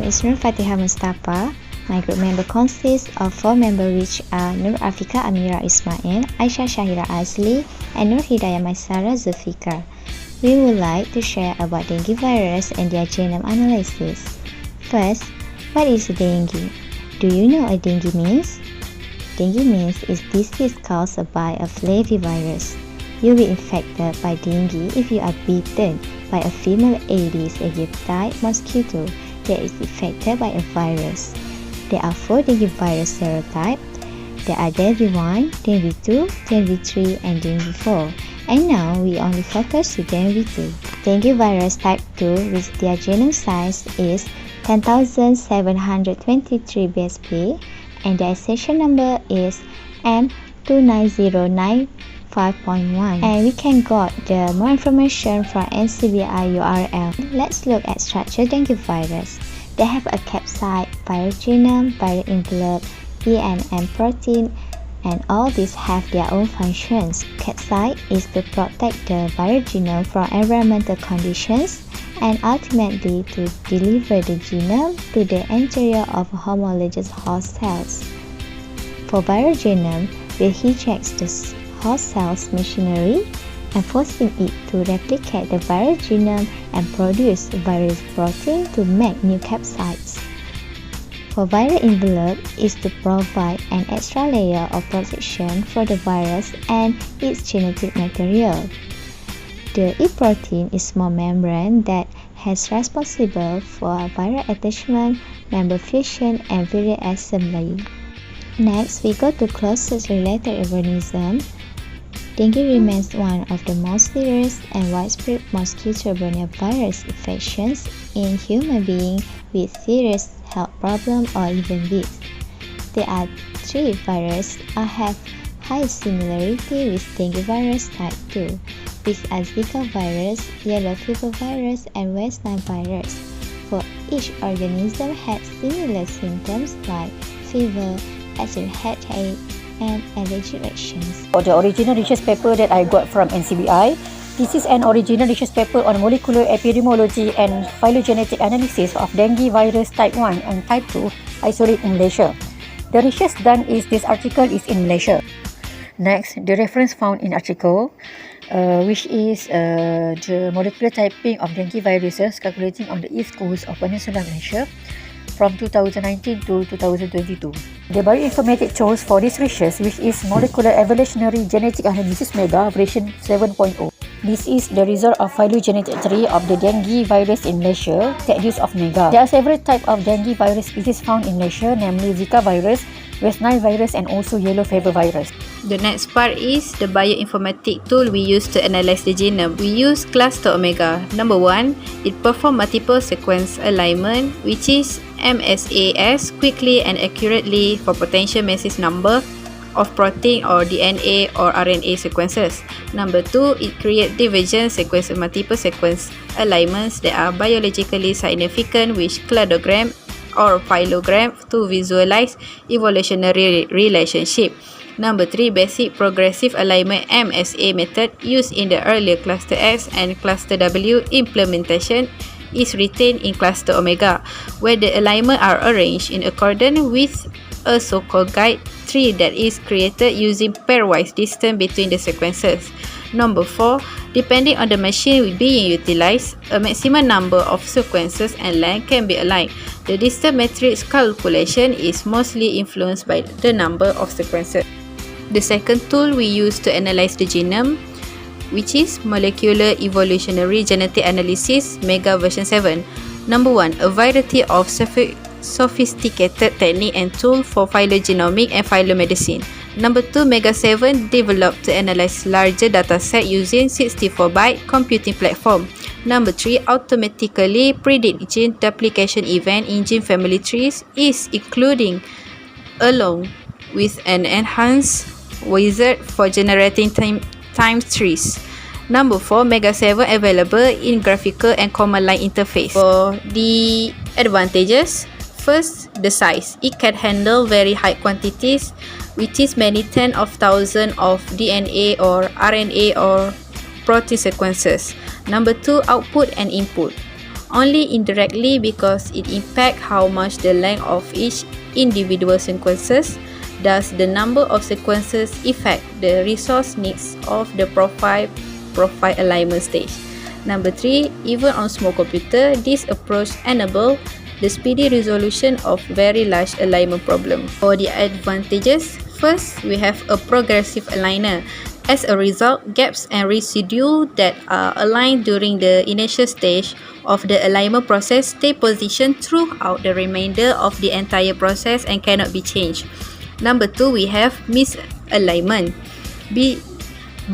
name is Nur Fatihah Mustafa. My group member consists of 4 members, which are Nur Afika Amira Ismail, Aisha Shahira Azli, and Nur Hidayah Maisara Zulfikar. We would like to share about dengue virus and their genome analysis. First, what is dengue? Do you know what dengue means? Dengue means is disease caused by a flavivirus. You'll be infected by dengue if you are bitten by a female Aedes aegypti mosquito that is infected by a virus. There are 4 dengue virus serotypes. There are dengue 1, dengue 2, dengue 3, and dengue 4. And now we only focus to dengue 2. Dengue virus type 2, with their genome size is 10,723 base pair, and their accession number is M29095.1, and we can get the more information from NCBI URL. Let's look at structure dengue virus. They have a capsid, viral genome, viral envelope, ENM protein, and all these have their own functions. Capsid is to protect the viral genome from environmental conditions and ultimately to deliver the genome to the interior of homologous host cells. For viral genome, it hijacks the host cell's machinery and forcing it to replicate the viral genome and produce virus protein to make new capsids. For viral envelope is to provide an extra layer of protection for the virus and its genetic material. The E protein is small membrane that is responsible for viral attachment, member fusion, and viral assembly. Next, we go to closest related organism. Dengue remains one of the most serious and widespread mosquito-borne virus infections in human beings with serious health problems or even death. There are 3 viruses that have high similarity with dengue virus type 2. These are Zika virus, yellow fever virus, and West Nile virus. For each organism had similar symptoms like fever, acute headache, and allergic reactions. For the original research paper that I got from NCBI, this is an original research paper on molecular epidemiology and phylogenetic analysis of dengue virus type 1 and type 2 isolate in Malaysia. The research done is this article is in Malaysia. Next, the reference found in article, which is the molecular typing of dengue viruses calculating on the east coast of Peninsular Malaysia from 2019 to 2022. The Bioinformatics tools for this research, which is Molecular Evolutionary Genetic Analysis Mega version 7.0. This is the result of phylogenetic tree of the dengue virus in Malaysia that use of Mega. There are several types of dengue virus species found in Malaysia, namely Zika virus, West Nile virus, and also yellow fever virus. The next part is the bioinformatics tool we use to analyze the genome. We use cluster omega. Number 1, it performs multiple sequence alignment, which is MSAS, quickly and accurately for potential massive number of protein or DNA or RNA sequences. Number 2, it creates divergent sequence multiple sequence alignments that are biologically significant with cladogram or phylogram to visualize evolutionary relationship. Number 3, basic progressive alignment MSA method used in the earlier cluster X and cluster W implementation is retained in cluster omega, where the alignment are arranged in accordance with a so-called guide tree that is created using pairwise distance between the sequences. Number 4, depending on the machine being utilized, a maximum number of sequences and length can be aligned. The distance matrix calculation is mostly influenced by the number of sequences. The second tool we use to analyze the genome, which is Molecular Evolutionary Genetic Analysis Mega version 7. Number 1, a variety of sophisticated technique and tool for phylogenomic and phylomedicine. Number 2, Mega 7 developed to analyze larger dataset using 64-byte computing platform. Number 3, automatically predict gene duplication event in gene family trees is including along with an enhanced wizard for generating time trees. Number 4, Mega 7 available in graphical and command line interface. For the advantages, first, the size. It can handle very high quantities, which is many tens of thousands of DNA or RNA or protein sequences. Number 2, output and input. only indirectly because it impacts how much the length of each individual sequences. Does the number of sequences affect the resource needs of the profile alignment stage? Number 3, even on small computer, this approach enables the speedy resolution of very large alignment problems. For the advantages, first, we have a progressive aligner. As a result, gaps and residues that are aligned during the initial stage of the alignment process stay positioned throughout the remainder of the entire process and cannot be changed. Number 2, we have misalignment.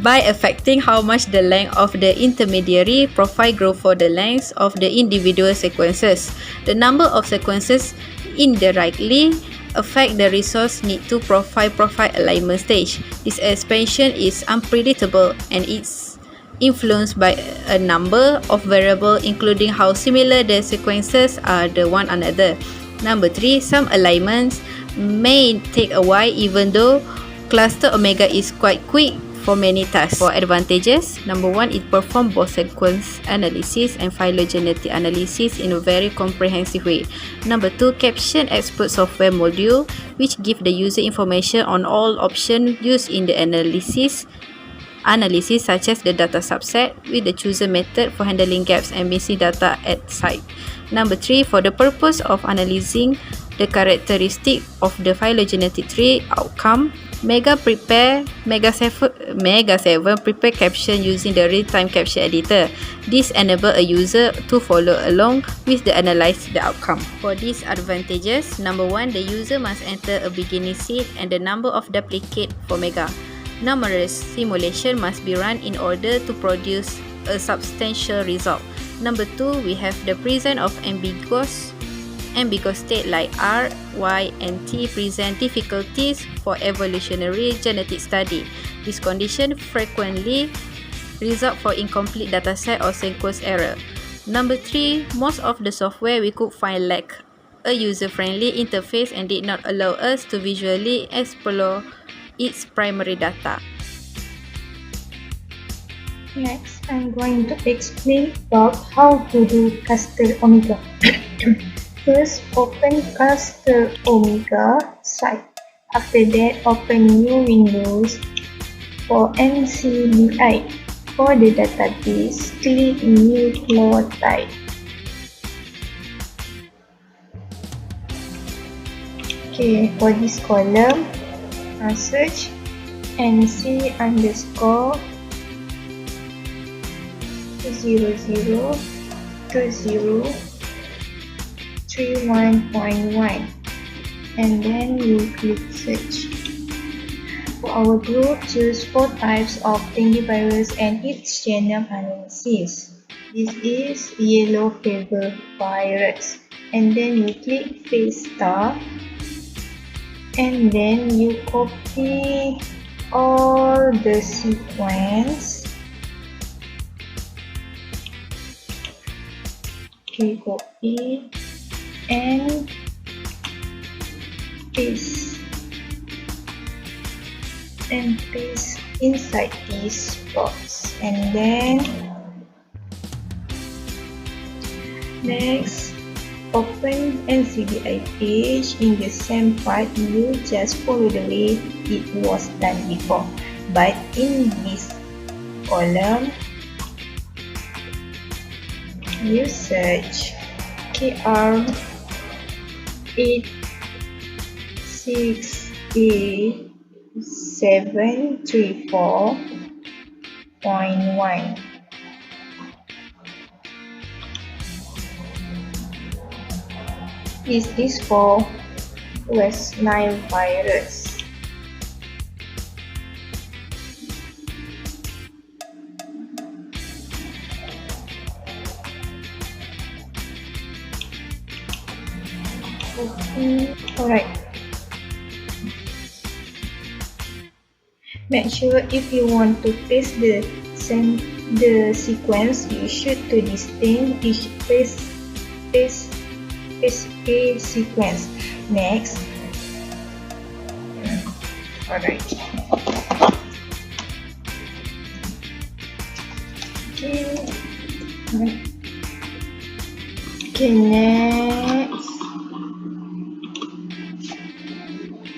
By affecting how much the length of the intermediary profile grows for the length of the individual sequences. The number of sequences indirectly affect the resource need to profile alignment stage. This expansion is unpredictable and it's influenced by a number of variables including how similar the sequences are to one another. Number 3, some alignments may take a while even though cluster omega is quite quick for many tasks. For advantages, number 1, it performs both sequence analysis and phylogenetic analysis in a very comprehensive way. Number 2, caption expert software module which give the user information on all options used in the analysis such as the data subset with the chosen method for handling gaps and missing data at site. Number 3, for the purpose of analyzing the characteristic of the phylogenetic tree outcome, Mega 7 prepare caption using the real-time caption editor. This enables a user to follow along with the analyze the outcome. For these advantages, number 1, the user must enter a beginning seed and the number of duplicate for Mega. Numerous simulations must be run in order to produce a substantial result. Number 2, we have the presence of ambiguous state like R, Y, and T present difficulties for evolutionary genetic study. This condition frequently result for incomplete dataset or sequence error. Number 3, most of the software we could find lack a user-friendly interface and did not allow us to visually explore its primary data. Next, I'm going to explain about how to do cluster omega. First, open cluster omega site. After that, open new Windows for NCBI. For the database, click new flow type. Okay, for this column, search NC underscore 002031.1 and then you click search. For our group, choose 4 types of dengue virus and its genome analysis. This is yellow fever virus, and then you click paste star and then you copy all the sequence. Okay, copy and paste inside this box, and then next open NCBI page. In the same part, you just follow the way it was done before, but in this column you search KR86A734.1. This is for West Nile virus. Alright. Make sure if you want to paste the sequence, you should to distinct each paste a sequence. Next. Alright. Okay. Okay, next,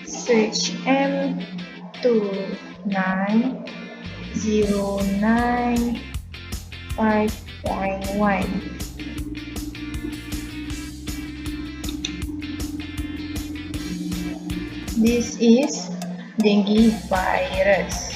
search M29095.1. This is dengue virus.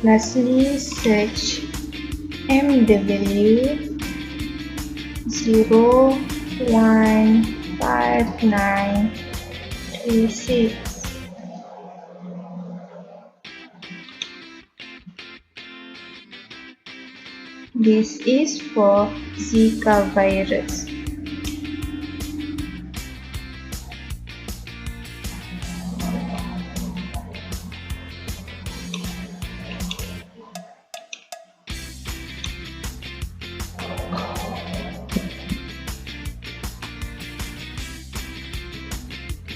Lastly, search MW015936. This is for Zika virus.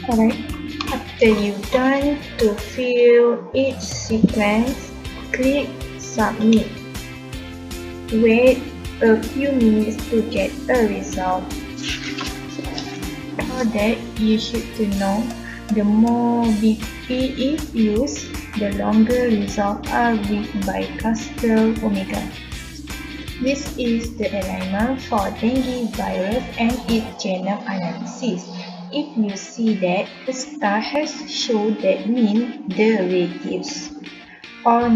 Alright, after you've done to fill each sequence, click submit. Wait a few minutes to get a result. For that, you should to know the more BP is used, the longer results are with bicastal omega. This is the alignment for dengue virus and its genome analysis. If you see that the star has shown, that means the reactives or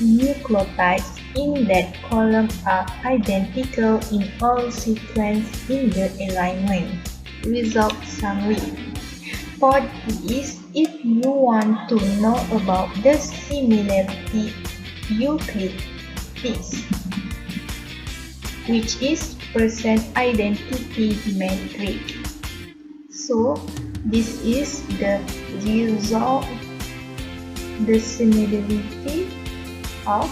nucleotides in that column are identical in all sequences in the alignment. Result summary. Part is, if you want to know about the similarity, you click this, which is percent identity metric. So this is the result, the similarity of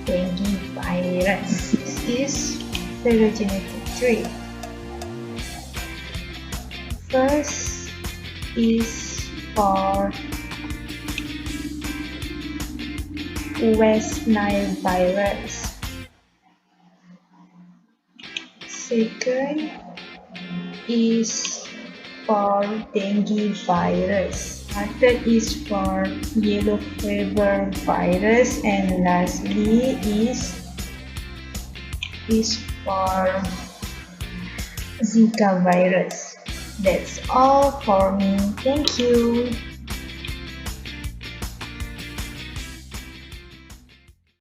dengue virus. This is phylogenetic tree. First is for West Nile virus. Second is for dengue virus. Third is for yellow fever virus, and lastly is for Zika virus. That's all for me. Thank you.